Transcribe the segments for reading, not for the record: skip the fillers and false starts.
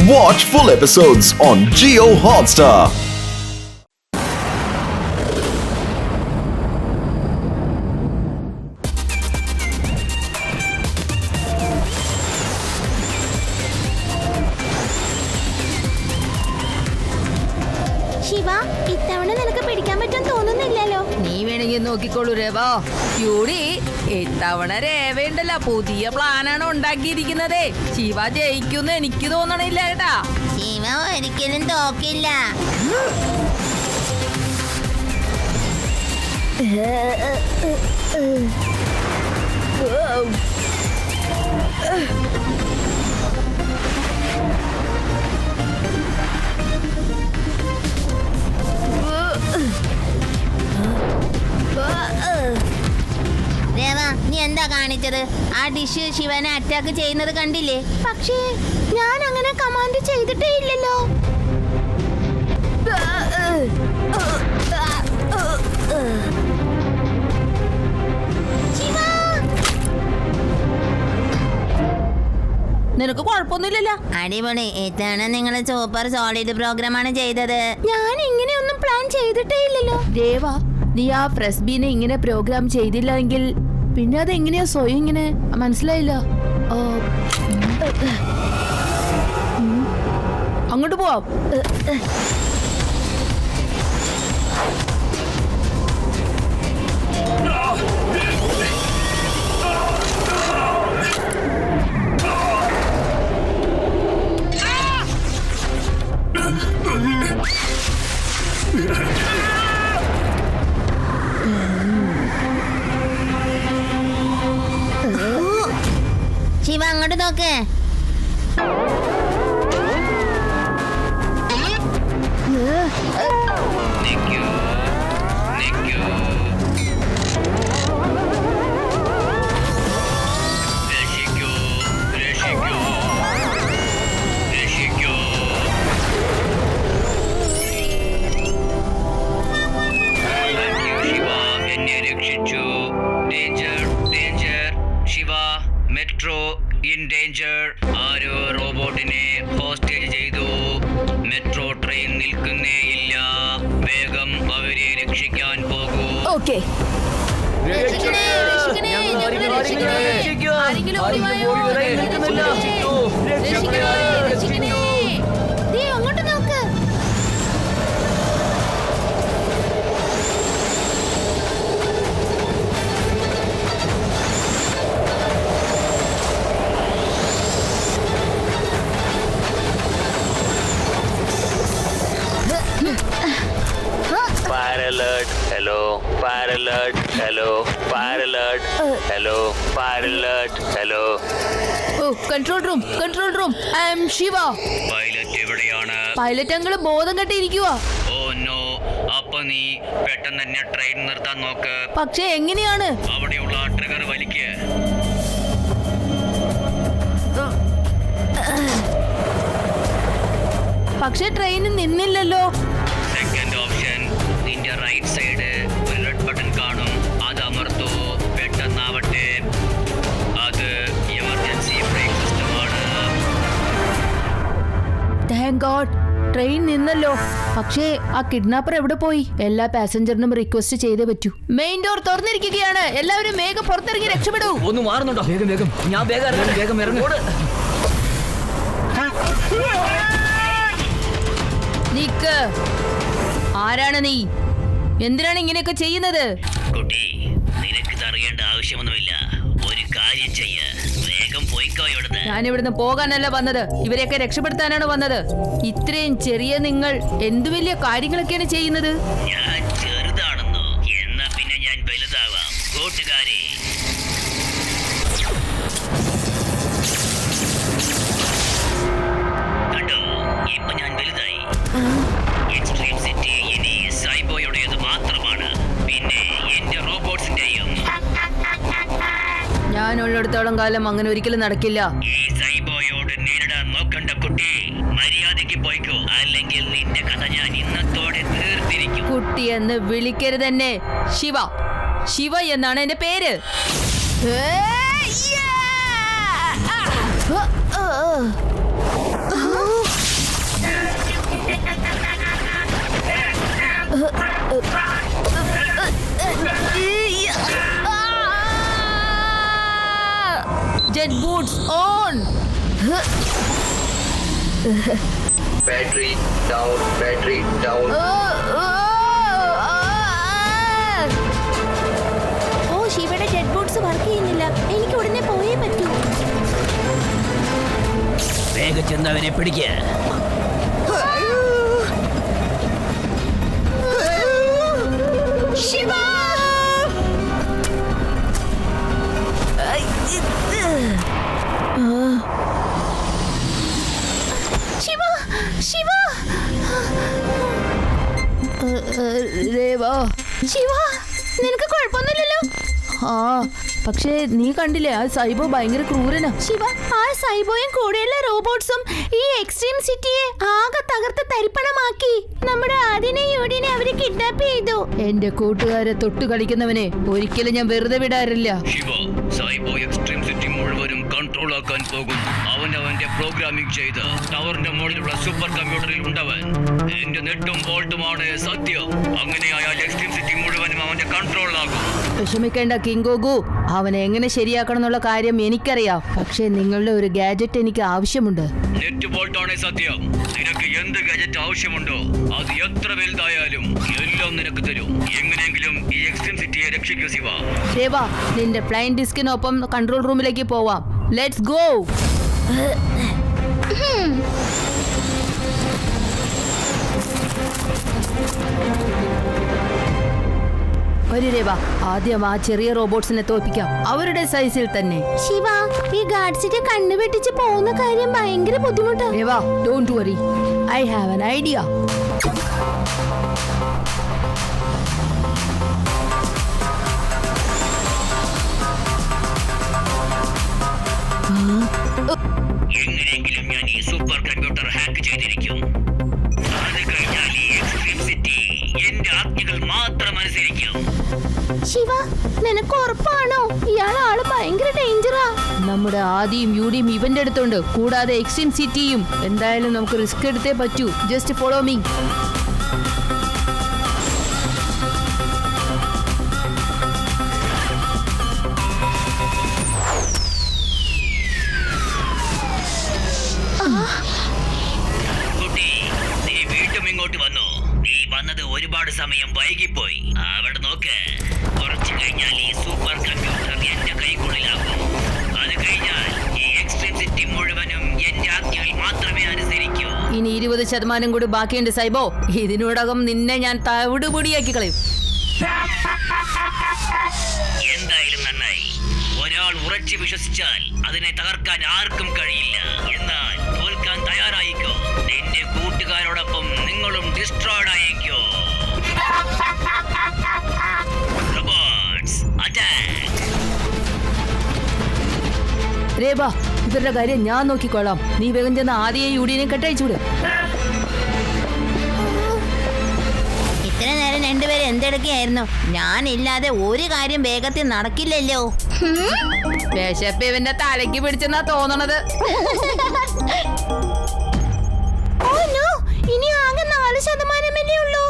Watch full episodes on Jio Hotstar. Shiva, ഇത്തവണ നിനക്ക് പിടിക്കാൻ പറ്റാൻ തോന്നുന്നില്ലല്ലോ. നീ വേണമെങ്കിൽ നോക്കിക്കോളൂ രേവ. യൂടി, ഇത്തവണ രേവയുണ്ടല്ല പുതിയ പ്ലാനാണ് ഉണ്ടാക്കിയിരിക്കുന്നത്. ശിവ ജയിക്കുന്ന് എനിക്ക് തോന്നണില്ല കേട്ടാ. ശിവ ഒരിക്കലും തോക്കില്ല. രേവ, നീ എന്താ കാണിച്ചത്? ആ ഡിഷ് ശിവനെ അറ്റാക്ക് ചെയ്യുന്നത് കണ്ടില്ലേ? പക്ഷേ ഞാൻ അങ്ങനെ കമാൻഡ് ചെയ്തിട്ടേ ഇല്ലല്ലോ. നിനക്ക് കുഴപ്പമൊന്നുമില്ലല്ലോ. അടിപൊളി. ഇത്തവണ നിങ്ങൾ സൂപ്പർ സോളിഡ് പ്രോഗ്രാമാണ് ചെയ്തത്. ഞാൻ ഇങ്ങനെയൊന്നും പ്ലാൻ ചെയ്തിട്ടേ ഇല്ലല്ലോ. രേവ, നീ ആ ഫ്രസ്ബീനെ ഇങ്ങനെ പ്രോഗ്രാം ചെയ്തില്ലെങ്കിൽ പിന്നെ അതെങ്ങനെയാ സ്വയം ഇങ്ങനെ മനസ്സിലായില്ല. അങ്ങോട്ട് പോവാം. ശിവ, അങ്ങോട്ട് നോക്ക്. Metro in danger. ആരോ റോബോട്ടിനെ ഹോസ്റ്റേജ് ചെയ്തു. മെട്രോ ട്രെയിൻ നിൽക്കുന്നേ ഇല്ല. വേഗം അവരെ രക്ഷിക്കാൻ പോകൂ. ഓക്കേ. അങ്ങോട്ട് നോക്ക്. Fire alert, hello, fire alert, hello, fire alert, hello, fire alert, hello. Control room, I am Shiva. Pilot എവിടെയാണ്? പൈലറ്റ് അങ്ങള് ബോധം കെട്ടിയിരിക്കുവാ. Oh no. അപ്പൊ നീ പെട്ടെന്ന് തന്നെ ട്രെയിൻ നിർത്താൻ നോക്ക്. പക്ഷെ എങ്ങനെയാണ്? അവിടെയുള്ള ട്രിഗർ വലിക്ക്. പക്ഷെ ട്രെയിൻ നിന്നില്ലല്ലോ. സെക്കൻഡ് ഓപ്ഷൻ, നിന്റെ റൈറ്റ് സൈഡ് ഒരു റെഡ് ബട്ടൺ കാണും. അത് അമർത്തൂ. പെട്ടെന്നാവട്ടെ. അത് എമർജൻസി ബ്രേക്ക് സിസ്റ്റമാണ്. താങ്ക് ഗോഡ്, ട്രെയിൻ നിന്നല്ലോ. പക്ഷേ ആ കിഡ്നാപ്പർ എവിടെ പോയി? എല്ലാ പാസഞ്ചറിനും റിക്വസ്റ്റ് ചെയ്തേ പറ്റൂ. മെയിൻ ഡോർ തുറന്നിരിക്കുകയാണ്. എല്ലാവരും വേഗം പുറത്തിറങ്ങി രക്ഷപ്പെടൂ. ഒന്ന് മാറുന്നുണ്ടോ? വേഗം ഞാൻ വേഗം ഇറങ്ങി. നിക്ക്. ആരാണ് നീ? എന്തിനാണ് ഇങ്ങനെയൊക്കെ ചെയ്യുന്നത്? കുട്ടി, നിനക്കിത് അറിയേണ്ട ആവശ്യമൊന്നുമില്ല. ഒരു കാര്യം ചെയ്യ, വേഗം പോയിക്കോ ഇവിടുന്ന്. ഞാൻ ഇവിടുന്ന് പോകാനല്ല വന്നത്, ഇവരെയൊക്കെ രക്ഷപ്പെടുത്താനാണ് വന്നത്. ഇത്രയും ചെറിയ നിങ്ങൾ എന്തു വലിയ കാര്യങ്ങളൊക്കെയാണ് ചെയ്യുന്നത്. ഞാൻ ചെറുതാണെന്നോ? എന്നാ പിന്നെ ഞാൻ വലുതാവാം. കൂട്ടുകാരെ, കണ്ടോ? ഇപ്പൊ ഞാൻ വലുതായി. എക്സ്ട്രീം സിറ്റി ഇനി സൈബോയുടേത് മാത്രമാണ്. പിന്നെ എന്റെ റോബോട്ട്സിന്റെയും. ഞാൻ ഉള്ളിടത്തോളം കാലം അങ്ങനെ ഒരിക്കലും നടക്കില്ല. ഈ സൈബോയോട് നേരിടാൻ നോക്കണ്ട കുട്ടി. മര്യാദയ്ക്ക് പോയിക്കോ, അല്ലെങ്കിൽ നിന്റെ കഥ ഞാൻ ഇന്നത്തോടെ തീർത്തിരിക്കും. കുട്ടി എന്ന് വിളിക്കരുത് എന്നെ. ശിവ എന്നാണ് എന്റെ പേര്. Battery down, battery down. ഓ ശിവയുടെ ഡെഡ് ബോട്ട്സ് വർക്ക് ചെയ്യുന്നില്ല. എനിക്ക് ഉടനെ പോയേ പറ്റൂ. വേഗം ചെന്നവനെ പിടിക്ക. ശിവ ശിവ ശിവ രേവാ, ശിവ നിനക്ക് കുഴപ്പമൊന്നുമില്ലല്ലോ? ആ പക്ഷേ നീ കണ്ടില്ലേ, ആ സൈബോ ഭയങ്കര ക്രൂരനാ. ശിവ, ആ സൈബോയും കൂടെയുള്ള റോബോട്ട്സും ഈ എക്സ്ട്രീം സിറ്റിയെ ആകെ തകർത്ത് തരിപ്പണമാക്കി. നമ്മുടെ ആദിനെ യൂഡിനെ അവര് കിഡ്നാപ്പ് ചെയ്തു. എന്റെ കൂട്ടുകാരെ തൊട്ടു കളിക്കുന്നവനെ ഒരിക്കലും ഞാൻ വെറുതെ വിടാറില്ല. ശിവ, സൈബോ എക്സ്ട്രീം സിറ്റി മുഴുവനും കൺട്രോൾ ആക്കാൻ പോകും. അവന്റെ പ്രോഗ്രാമിംഗ് ചെയ്ത് ടവറിന്റെ മുകളിലുള്ള സൂപ്പർ കമ്പ്യൂട്ടറിൽ ഉണ്ടവൻ. എന്റെ നെട്ടും ബോൾട്ടുമാണ് സത്യം. അങ്ങനെയായാൽ എക്സ്ട്രീം സിറ്റി മുഴുവനും അവന്റെ കൺട്രോളിലാകും. വിഷമിക്കേണ്ട കിങ്കോഗു, അവനെ എങ്ങനെ ശരിയാക്കണം എന്നുള്ള കാര്യം എനിക്കറിയാം. പക്ഷേ നിങ്ങളുടെ ഒരു ഗാഡ്ജറ്റ് എനിക്ക് ആവശ്യമുണ്ട്. നെറ്റ് ബോൾട്ടാണ് സത്യം. നിനക്ക് എന്ത് ഗാഡ്ജറ്റ് ആവശ്യമുണ്ടോ അത് എത്ര വലുതായാലും എല്ലാം നിനക്ക് തരും. എങ്ങനെയെങ്കിലും ഈ എക്സ്ട്രീം സിറ്റിയെ രക്ഷിക്കൂ ശിവ. രേവാ, നിന്റെ പ്ലെയിൻ ഡിസ്കിനൊപ്പം കൺട്രോൾ റൂമിലേക്ക് പോവാം. Let's go. വരൂ രേവാ, ആദ്യം ആ ചെറിയ റോബോട്ട്സിനെ തോൽപ്പിക്കാം, അവരുടെ സൈസിൽ തന്നെ. ശിവ, ഈ ഗാർഡ്സിന്റെ കണ്ണു വെട്ടിച്ച് പോകുന്ന കാര്യം ഭയങ്കര ബുദ്ധിമുട്ടാണ്. രേവാ, don't worry, I have an idea. എങ്ങനെയെങ്കിലും ഞാൻ ഈ സൂപ്പർ കമ്പ്യൂട്ടർ ഹാക്ക് ചെയ്തിരിക്കും. അത് കഴിഞ്ഞാൽ ഈ എക്സ്ട്രീം സിറ്റി എന്റെ ആജ്ഞകൾ മാത്രം അനുസരിക്കും. ശിവ, നിനക്ക് ഉറപ്പാണോ? ഇയാൾ ആള് ഭയങ്കര ഡേഞ്ചറാ. നമ്മുടെ ആദിയും യൂഡിയും ഇവന്റെ അടുത്തുണ്ട്, കൂടാതെ എക്സ്ട്രീം സിറ്റിയും. എന്തായാലും നമുക്ക് റിസ്ക് എടുത്തേ പറ്റൂ. Just follow me. കുട്ടി, നീ വീണ്ടും ഇങ്ങോട്ട് വന്നു. നീ വന്നത് ഒരുപാട് സമയം വൈകിപ്പോയി. അവിടെ നോക്ക്, കുറച്ചു കഴിഞ്ഞാൽ ഈ സൂപ്പർ കമ്പ്യൂട്ടർ എന്റെ കൈക്കുള്ളിലാകും. അത് കഴിഞ്ഞാൽ ഈ എക്സ്ട്രീം സിറ്റി മുഴുവനും എന്റെ ആജ്ഞകൾ മാത്രമേ അനുസരിക്കൂ. ഇനി 20% കൂടി ബാക്കിയുണ്ട് സൈബോ. ഇതിനോടകം നിന്നെ ഞാൻ തവിടുപൊടിയാക്കി കളയും. എന്തായാലും നന്നായി. ഒരാൾ ഉറച്ചു വിശ്വസിച്ചാൽ അതിനെ തകർക്കാൻ ആർക്കും കഴിയില്ല. എന്നാൽ തോൽക്കാൻ തയ്യാറായിക്കോ. നിന്റെ കൂട്ടുകാരോടൊപ്പം നിങ്ങളും ഡിസ്ട്രോയ്ഡ് ആയിക്കോ. Robots attack. രേബ, ഇവരുടെ കാര്യം ഞാൻ നോക്കിക്കോളാം. നീ വേഗം ചെന്ന് ആദ്യം യൂഡിയനെ കെട്ടയച്ചുവിട്. ഇത്ര നേരം രണ്ടുപേരും എന്തെടുക്കുകയായിരുന്നു? ഞാനില്ലാതെ ഒരു കാര്യം വേഗത്തിൽ നടക്കില്ലല്ലോ. വിശപ്പ് ഇവന്റെ തലയ്ക്ക് പിടിച്ചെന്നാ തോന്നണത്. ഓ നോ, ഇനി ആകെ 4% ഉള്ളൂ.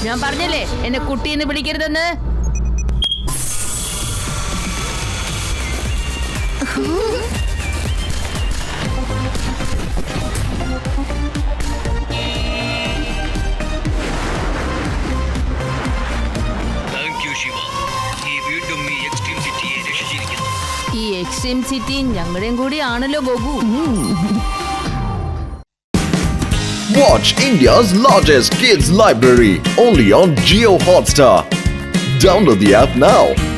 ഞാൻ പറഞ്ഞില്ലേ എന്നെ കുട്ടീന്ന് വിളിക്കരുതെന്ന്. Thank you Shiva. നീ വീണ്ടും ഈ എക്സ്ട്രീം സിറ്റി ഞങ്ങളുടെയും കൂടി ആണല്ലോ Goku. Watch India's largest kids library only on Jio Hotstar. Download the app now.